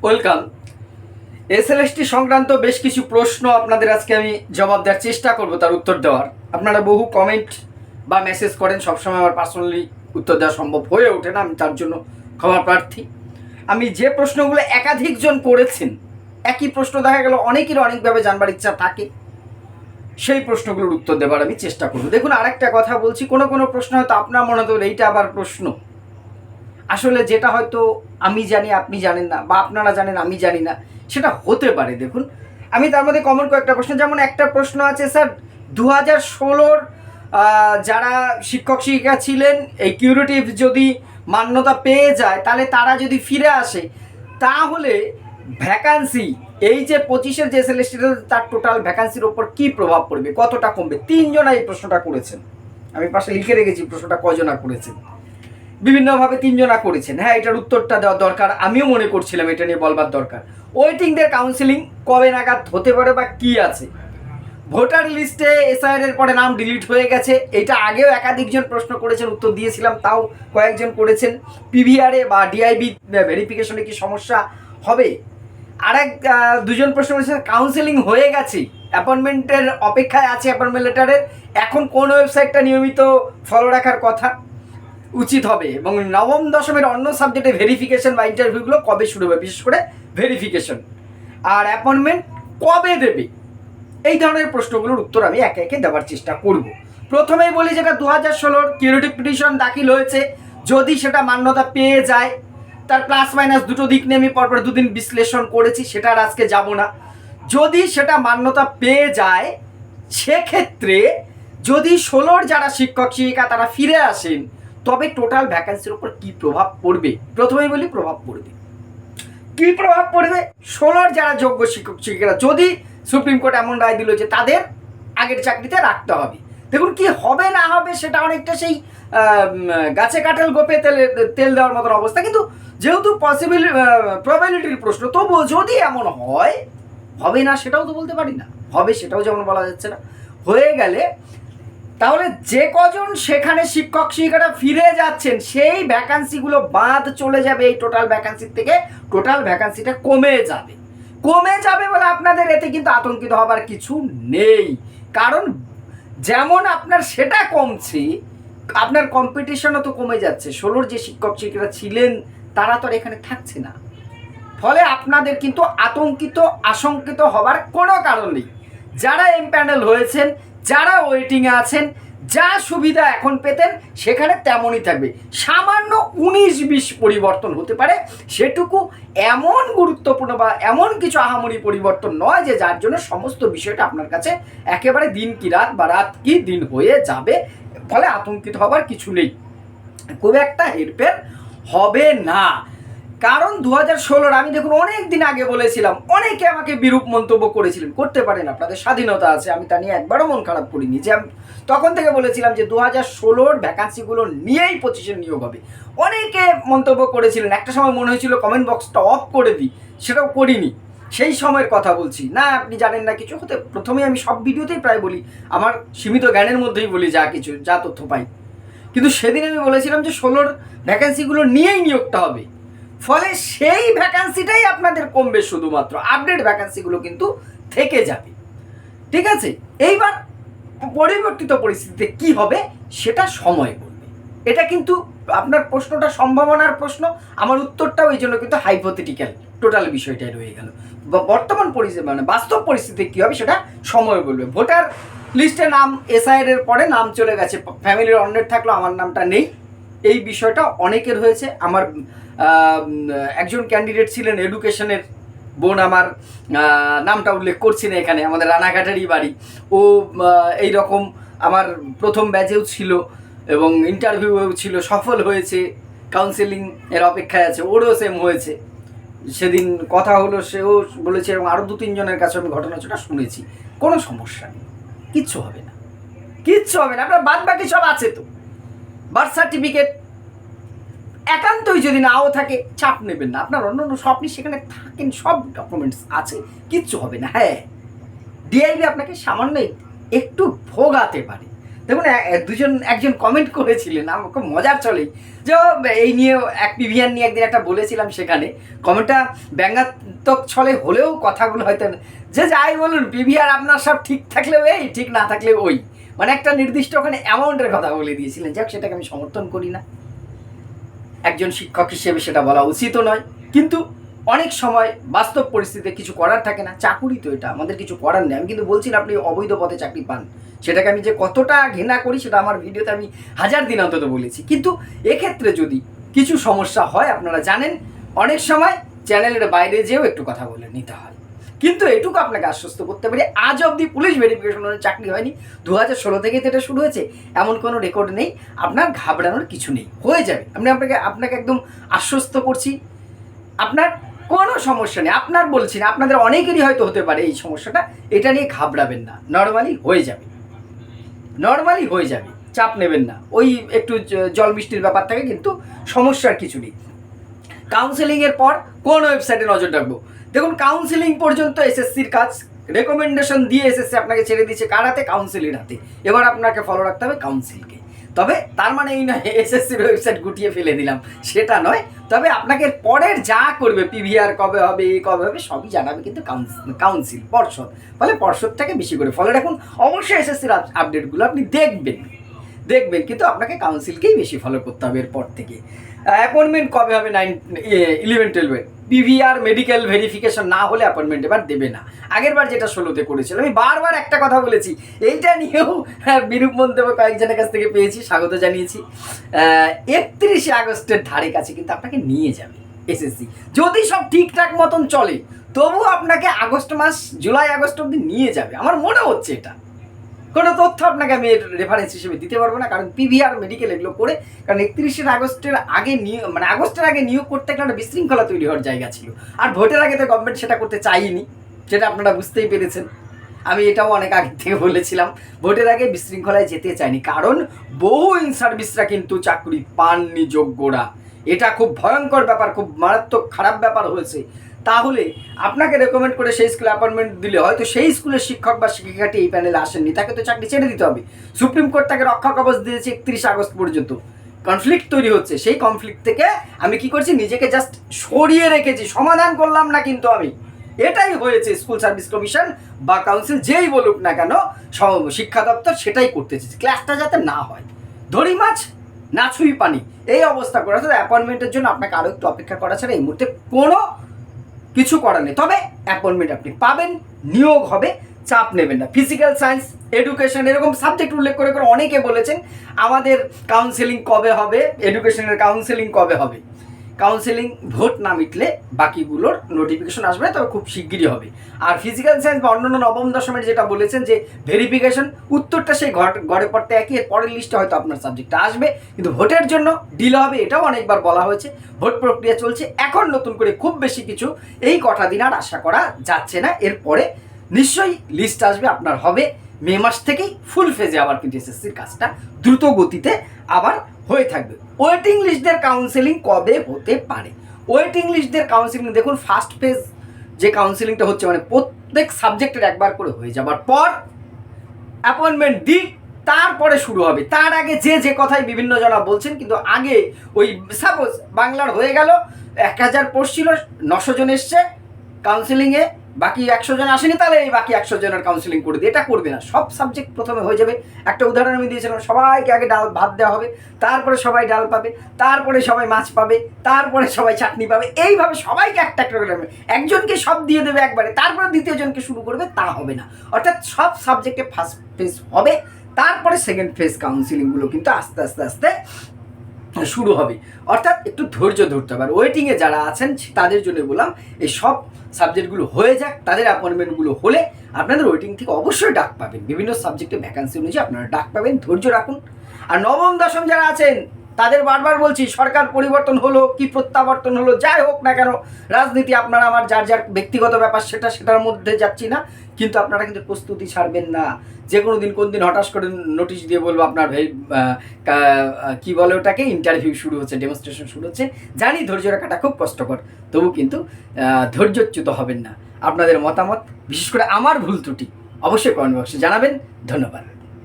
Welcome. SLST সংক্রান্ত বেশ কিছু প্রশ্ন আপনাদের আজকে আমি জবাব দেওয়ার চেষ্টা করব, তার উত্তর দেওয়ার। আপনারা বহু কমেন্ট বা মেসেজ করেন, সবসময় আমার পার্সোনালি উত্তর দেওয়া সম্ভব হয়ে ওঠে না, আমি তার জন্য ক্ষমা প্রার্থী। আমি যে প্রশ্নগুলো একাধিকজন করেছেন, একই প্রশ্ন দেখা গেল অনেকেরই অনেকভাবে জানবার ইচ্ছা থাকে, সেই প্রশ্নগুলোর উত্তর দেওয়ার আমি চেষ্টা করব। দেখুন, আরেকটা কথা বলছি, কোনো কোনো প্রশ্ন হয়তো আপনার মনে হতো এইটা আবার প্রশ্ন, আসলে যেটা হয়তো আমি জানি আপনি জানেন না, বা আপনারা জানেন আমি জানি না, সেটা হতে পারে। দেখুন, আমি তার মধ্যে কমন কয়েকটা প্রশ্ন, যেমন একটা প্রশ্ন আছে, স্যার 2016 যারা শিক্ষক শিক্ষিকা ছিলেন এই কিউরেটিভ যদি মান্যতা পেয়ে যায়, তাহলে তারা যদি ফিরে আসে, তাহলে ভ্যাকান্সি এই যে 25-এর যে এসএলএসটি তার টোটাল ভ্যাকান্সির ওপর কী প্রভাব পড়বে, কতটা কমবে? তিনজনা এই প্রশ্নটা করেছেন, আমি পাশে লিখে রেখেছি প্রশ্নটা কজনা করেছেন। বিভিন্নভাবে তিনজনা করেছেন। হ্যাঁ, এটার উত্তরটা দেওয়া দরকার, আমিও মনে করছিলাম এটা নিয়ে বলবার দরকার। ওয়েটিংদের কাউন্সিলিং কবে নাগাদ হতে পারে বা কী আছে? ভোটার লিস্টে এসআইআর এর পরে নাম ডিলিট হয়ে গেছে, এটা আগেও একাধিকজন প্রশ্ন করেছেন, উত্তর দিয়েছিলাম, তাও কয়েকজন করেছেন। পিভিআরে বা ডিআইবি ভেরিফিকেশনে কি সমস্যা হবে? আরেক দুজন প্রশ্ন করেছেন, কাউন্সিলিং হয়ে গেছে, অ্যাপয়েন্টমেন্টের অপেক্ষায় আছে অ্যাপয়েন্টমেন্ট লেটারের, এখন কোন ওয়েবসাইটটা নিয়মিত ফলো রাখার কথা উচিত হবে, এবং নবম দশমের অন্য সাবজেক্টে ভেরিফিকেশন বা ইন্টারভিউগুলো কবে শুরু হবে, বিশেষ করে ভেরিফিকেশন, আর অ্যাপয়েন্টমেন্ট কবে দেবে? এই ধরনের প্রশ্নগুলোর উত্তর আমি একে একে দেওয়ার চেষ্টা করব। প্রথমেই বলি, যেটা 2016 কিউরেটিভ পিটিশন দাখিল হয়েছে, যদি সেটা মান্যতা পেয়ে যায়, তার প্লাস মাইনাস দুটো দিক নিয়ে আমি পরপর দুদিন বিশ্লেষণ করেছি, সেটা আর আজকে যাব না। যদি সেটা মান্যতা পেয়ে যায়, সেক্ষেত্রে যদি 16-র যারা শিক্ষক শিক্ষিকা তারা ফিরে আসেন, তবে টোটাল ভ্যাকান্সির উপর কী প্রভাব পড়বে? প্রথমেই বলি প্রভাব পড়বে। কী প্রভাব পড়বে? 16-র যারা যোগ্য শিক্ষক শিক্ষিকারা, যদি সুপ্রিম কোর্ট এমন রায় দিল যে তাদের আগের চাকরিতে রাখতে হবে, দেখুন কি হবে না হবে সেটা অনেকটা সেই গাছে কাঁঠাল গোপে তেল দেওয়ার মতন অবস্থা। কিন্তু যেহেতু প্রবাবিলিটির প্রশ্ন, তবুও যদি এমন হয়, হবে না সেটাও তো বলতে পারি না, হবে সেটাও যেমন বলা যাচ্ছে না, হয়ে গেলে তাহলে যে কজন সেখানে শিক্ষক শিক্ষিকারা ফিরে যাচ্ছেন, সেই ভ্যাকান্সিগুলো বাদ চলে যাবে। এই টোটাল ভ্যাকান্সির থেকে টোটাল ভ্যাকান্সিটা কমে যাবে। কমে যাবে বলে আপনাদের এতে কিন্তু আতঙ্কিত হবার কিছু নেই, কারণ যেমন আপনার সেটা কমছে, আপনার কম্পিটিশনও তো কমে যাচ্ছে। 16-র যে শিক্ষক শিক্ষিকারা ছিলেন তারা তো আর এখানে থাকছে না, ফলে আপনাদের কিন্তু আশঙ্কিত হবার কোনো কারণ নেই। যারা এমপ্যানেল হয়েছেন, যারা ওয়েটিংয়ে আছেন, যা সুবিধা এখন পেতেন সেখানে তেমনই থাকবে। সামান্য 19-20 পরিবর্তন হতে পারে, সেটুকু এমন গুরুত্বপূর্ণ বা এমন কিছু আহামরি পরিবর্তন নয় যে যার জন্য সমস্ত বিষয়টা আপনার কাছে একেবারে দিন কি রাত বা রাত কি দিন হয়ে যাবে, ফলে আতঙ্কিত হবার কিছু নেই। খুব একটা হেরফের হবে না, কারণ 2016 আমি দেখুন অনেক দিন আগে বলেছিলাম, অনেকে আমাকে বিরূপ মন্তব্য করেছিলেন, করতে পারেন, আপনাদের স্বাধীনতা আছে, আমি তা নিয়ে একবারও মন খারাপ করিনি। যে আমি তখন থেকে বলেছিলাম যে 2016-র ভ্যাকান্সিগুলো নিয়েই 25-এর নিয়োগ হবে। অনেকে মন্তব্য করেছিলেন, একটা সময় মনে হয়েছিল কমেন্ট বক্সটা অফ করে দিই, সেটাও করিনি। সেই সময়ের কথা বলছি না, আপনি জানেন না কিছু হতে। প্রথমেই আমি সব ভিডিওতেই প্রায় বলি, আমার সীমিত জ্ঞানের মধ্যেই বলি যা তথ্য পাই, কিন্তু সেদিন আমি বলেছিলাম যে 16-র ভ্যাকান্সিগুলো নিয়েই নিয়োগটা হবে, ফলে সেই ভ্যাকান্সিটাই আপনাদের কমবে, শুধুমাত্র আপডেট ভ্যাকান্সিগুলো কিন্তু থেকে যাবে। ঠিক আছে, এইবার পরিবর্তিত পরিস্থিতিতে কি হবে সেটা সময় বলবে। এটা কিন্তু আপনার প্রশ্নটা সম্ভাবনার প্রশ্ন, আমার উত্তরটাও এই জন্য কিন্তু হাইপোথেটিক্যাল, টোটাল বিষয়টাই রয়ে গেল। বর্তমান পরিস্থিতি মানে বাস্তব পরিস্থিতি কী হবে সেটা সময় বলবে। ভোটার লিস্টে নাম এসআইআর এর পরে নাম চলে গেছে, ফ্যামিলির অন্যের থাকলেও আমার নামটা নেই, এই বিষয়টা অনেকের হয়েছে। আমার একজন ক্যান্ডিডেট ছিলেন এডুকেশনের, বোন, আমার নামটা উল্লেখ করছি না এখানে, আমাদের রানাঘাটেরই বাড়ি, ও এই রকম আমার প্রথম ব্যাচেও ছিল এবং ইন্টারভিউও ছিল, সফল হয়েছে, কাউন্সেলিং এর অপেক্ষায় আছে, ওরও সেম হয়েছে। সেদিন কথা হলো, সেও বলেছে, এবং আরও 2-3 জনের কাছে আমি ঘটনাটা শুনেছি। কোনো সমস্যা নেই, কিচ্ছু হবে না, কিচ্ছু হবে না। আপনার বাদ বাকি সব আছে তো, বার্থ সার্টিফিকেট একান্তই যদি নাও থাকে চাপ নেবেন না, আপনার অন্য সব আপনি সেখানে থাকেন, সব ডকুমেন্টস আছে, কিচ্ছু হবে না। হ্যাঁ, ডিআইবি আপনাকে সামান্য একটু ভোগাতে পারে, দেখুন একজন কমেন্ট করেছিলেন, আমাকে মজার চলেই যে এই নিয়ে এক পিভিআর নিয়ে একদিন একটা বলেছিলাম, সেখানে কমেন্টটা ব্যঙ্গাত্মক ছলে হলেও কথাগুলো হয়তো যে যাই বলুন, পিভিআর আপনার সব ঠিক থাকলেও এই, ঠিক না থাকলে ওই, মানে একটা নির্দিষ্ট ওখানে অ্যামাউন্টের কথা বলে দিয়েছিলেন। যাক, সেটাকে আমি সমর্থন করি না, একজন শিক্ষক হিসেবে সেটা বলা উচিতও নয়, কিন্তু অনেক সময় বাস্তব পরিস্থিতিতে কিছু করার থাকে না, চাকুরি তো এটা, আমাদের কিছু করার নেই। আমি কিন্তু বলছি না আপনি অবৈধ পথে চাকরি পান, সেটাকে আমি যে কতটা ঘৃণা করি সেটা আমার ভিডিওতে আমি 1000 দিন অন্তত বলেছি। কিন্তু এক্ষেত্রে যদি কিছু সমস্যা হয়, আপনারা জানেন অনেক সময় চ্যানেলের বাইরে যেও একটু কথা বলে নিতে হয়। কিন্তু এটুকু আপনাকে আশ্বস্ত করতে পারি, আজ অবধি পুলিশ ভেরিফিকেশনের চাকরি হয়নি। 2016 থেকেই তো এটা শুরু হয়েছে, এমন কোনো রেকর্ড নেই। আপনার ঘাবড়ানোর কিছু নেই, হয়ে যাবে। আপনাকে একদম আশ্বস্ত করছি, আপনার কোনো সমস্যা নেই। আপনার বলছি না, আপনাদের অনেকেরই হয়তো হতে পারে এই সমস্যাটা, এটা নিয়ে ঘাবড়াবেন না, নর্মালি হয়ে যাবে, নর্মালি হয়ে যাবে, চাপ নেবেন না। ওই একটু জল বৃষ্টির ব্যাপার থাকে, কিন্তু সমস্যার কিছু নেই। কাউন্সেলিংয়ের পর কোন ওয়েবসাইটে নজর রাখবো? দেখুন, কাউন্সেলিং পর্যন্ত এসএসসির কাজ, রেকমেন্ডেশন দিয়ে এসএসসি আপনাকে ছেড়ে দিয়েছে কার হাতে? কাউন্সিলের হাতে। এবার আপনাকে ফলো রাখতে হবে কাউন্সিলকে। তবে তার মানে এই নয় এসএসসির ওয়েবসাইট গুটিয়ে ফেলে দিলাম, সেটা নয়। তবে আপনাকে পরের যা করবে, পিভিআর কবে হবে, কবে হবে, সবই জানাবে কিন্তু কাউন্সিল, পর্ষদ। ফলে পর্ষদটাকে বেশি করে ফলো রাখুন। অবশ্যই এসএসসির আপডেটগুলো আপনি দেখবেন, কিন্তু আপনাকে কাউন্সিলকেই বেশি ফলো করতে হবে এরপর থেকে। অ্যাপয়েন্টমেন্ট কবে হবে? 11-12 পিভিআর মেডিকেল ভেরিফিকেশন না হলে অ্যাপয়েন্টমেন্ট এবার দেবে না। আগের বার যেটা 16-তে করেছিল, আমি বারবার একটা কথা বলেছি, এইটা নিয়েও বিরূপ মন্তব্য কয়েকজনের কাছ থেকে পেয়েছি, স্বাগত জানিয়েছি। 31 আগস্টের ধারে কাছে কিন্তু আপনাকে নিয়ে যাবে এসএসসি, যদি সব ঠিকঠাক মতন চলে, তবু আপনাকে আগস্ট মাস, জুলাই আগস্ট অব্দি নিয়ে যাবে আমার মনে হচ্ছে। এটা কোনো তথ্য আপনাকে আমি রেফারেন্স হিসেবে দিতে পারবো না, কারণ পিভিআর মেডিকেল এগুলো করে, কারণ 31 আগস্টের আগে নিয়োগ, মানে আগস্টের আগে নিয়োগ করতে একটা বিশৃঙ্খলা তৈরি হওয়ার জায়গা ছিল। আর ভোটের আগে তো গভর্নমেন্ট সেটা করতে চাইনি, সেটা আপনারা বুঝতেই পেরেছেন। আমি এটাও অনেক আগে থেকে বলেছিলাম, ভোটের আগে বিশৃঙ্খলায় যেতে চাইনি, কারণ বহু ইন সার্ভিসরা কিন্তু চাকরি পাননি যোগ্যরা। এটা খুব ভয়ঙ্কর ব্যাপার, খুব মারাত্মক খারাপ ব্যাপার হয়েছে। তাহলে আপনাকে রেকমেন্ড করে সেই স্কুলে অ্যাপয়েন্টমেন্ট দিলে হয়তো সেই স্কুলের শিক্ষক বা শিক্ষিকাটি এই প্যানেলে আসেননি, তাকে তো চাকরি ছেড়ে দিতে হবে। সুপ্রিম কোর্ট তাকে রক্ষা কবচ দিয়েছে 31 আগস্ট পর্যন্ত। কনফ্লিক্ট তৈরি হচ্ছে, সেই কনফ্লিক্ট থেকে আমি কি করছি, নিজেকে জাস্ট সরিয়ে রেখেছি, সমাধান করলাম না। কিন্তু আমি এটাই হয়েছে, স্কুল সার্ভিস কমিশন বা কাউন্সিল যেই বলুক না কেন, শিক্ষা দপ্তর সেটাই করতে চেয়েছে, ক্লাসটা যাতে না হয়, ধরি মাছ না ছুঁই পানি, এই অবস্থা করা। তো অ্যাপয়েন্টমেন্টের জন্য আপনাকে আরও একটু অপেক্ষা করা ছাড়া এই মুহূর্তে কোনো কিছু করার নেই। তবে অ্যাপয়েন্টমেন্ট আপনি পাবেন, নিয়োগ হবে, চাপ নেবেন না। ফিজিক্যাল সায়েন্স, এডুকেশন, এরকম সাবজেক্ট উল্লেখ করে করে অনেকে বলেছেন আমাদের কাউন্সেলিং কবে হবে, এডুকেশনের কাউন্সেলিং কবে হবে। কাউন্সেলিং ভোট না মিটলে বাকিগুলোর নোটিফিকেশন আসবে, তবে খুব শিগগিরই হবে। আর ফিজিক্যাল সায়েন্স বা অন্যান্য নবম দশমের যেটা বলেছেন যে ভেরিফিকেশন, উত্তরটা সেই গড়ে পড়তে একই, এর পরের লিস্টে হয়তো আপনার সাবজেক্টটা আসবে, কিন্তু ভোটের জন্য ডিলে হবে, এটাও অনেকবার বলা হয়েছে। ভোট প্রক্রিয়া চলছে এখন, নতুন করে খুব বেশি কিছু এই কটা দিন আর আশা করা যাচ্ছে না। এরপরে নিশ্চয়ই লিস্ট আসবে, আপনার হবে। মে মাস থেকেই ফুল ফেজে আবার কিন্তু এসএসসির কাজটা দ্রুত গতিতে আবার হয়ে থাকবে। ওয়েটিং লিস্টদের কাউন্সেলিং কবে হতে পারে? ওয়েটিং লিস্টদের কাউন্সেলিং দেখুন, ফার্স্ট ফেজ যে কাউন্সেলিংটা হচ্ছে, মানে প্রত্যেক সাবজেক্টের একবার করে হয়ে যাবার পর অ্যাপয়েন্টমেন্ট দিক, তারপরে শুরু হবে। তার আগে যে কথাই বিভিন্ন জনা বলছেন, কিন্তু আগে ওই সাপোজ বাংলার হয়ে গেল 1000 পোস্ট ছিল, 900 জন এসছে কাউন্সেলিংয়ে, বাকি 100 জন আসেনি, তাহলে এই বাকি 100 জনের কাউন্সেলিং করে দিয়ে, এটা করবে না। সব সাবজেক্ট প্রথমে হয়ে যাবে। একটা উদাহরণ আমি দিয়েছিলাম, সবাইকে আগে ডাল ভাত দেওয়া হবে, তারপরে সবাই ডাল পাবে, তারপরে সবাই মাছ পাবে, তারপরে সবাই চাটনি পাবে, এইভাবে সবাইকে একটা একটা করে দেবে। একজনকে সব দিয়ে দেবে একবারে, তারপরে দ্বিতীয় জনকে শুরু করবে, তা হবে না। অর্থাৎ সব সাবজেক্টে ফার্স্ট ফেজ হবে, তারপরে সেকেন্ড ফেজ কাউন্সিলিংগুলো কিন্তু আস্তে আস্তে আস্তে শুরু হবে। অর্থাৎ একটু ধৈর্য ধরতে হবে। আর ওয়েটিংয়ে যারা আছেন তাদের জন্য বললাম, এই সব সাবজেক্টগুলো হয়ে যাক, তাদের অ্যাপয়েন্টমেন্টগুলো হলে আপনাদের ওয়েটিং থেকে অবশ্যই ডাক পাবেন। বিভিন্ন সাবজেক্টে ভ্যাকান্সি অনুযায়ী আপনারা ডাক পাবেন, ধৈর্য রাখুন। আর নবম দশম যারা আছেন তাদের বারবার বলছি, সরকার পরিবর্তন হলো কি প্রত্যাবর্তন হলো, যাই হোক না কেন, রাজনীতি আপনারা আমার যার যার ব্যক্তিগত ব্যাপার, সেটার মধ্যে যাচ্ছি না, কিন্তু আপনারা কিন্তু প্রস্তুতি ছাড়বেন না। যে কোনো দিন কোন দিন হঠাৎ করে নোটিশ দিয়ে বলবো আপনার কী বলে ওটাকে, ইন্টারভিউ শুরু হচ্ছে, ডেমনস্ট্রেশন শুরু হচ্ছে। জানি ধৈর্য রাখাটা খুব কষ্টকর, তবু কিন্তু ধৈর্যচ্যুত হবেন না। আপনাদের মতামত, বিশেষ করে আমার ভুল ত্রুটি, অবশ্যই কমেন্ট বক্সে জানাবেন। ধন্যবাদ।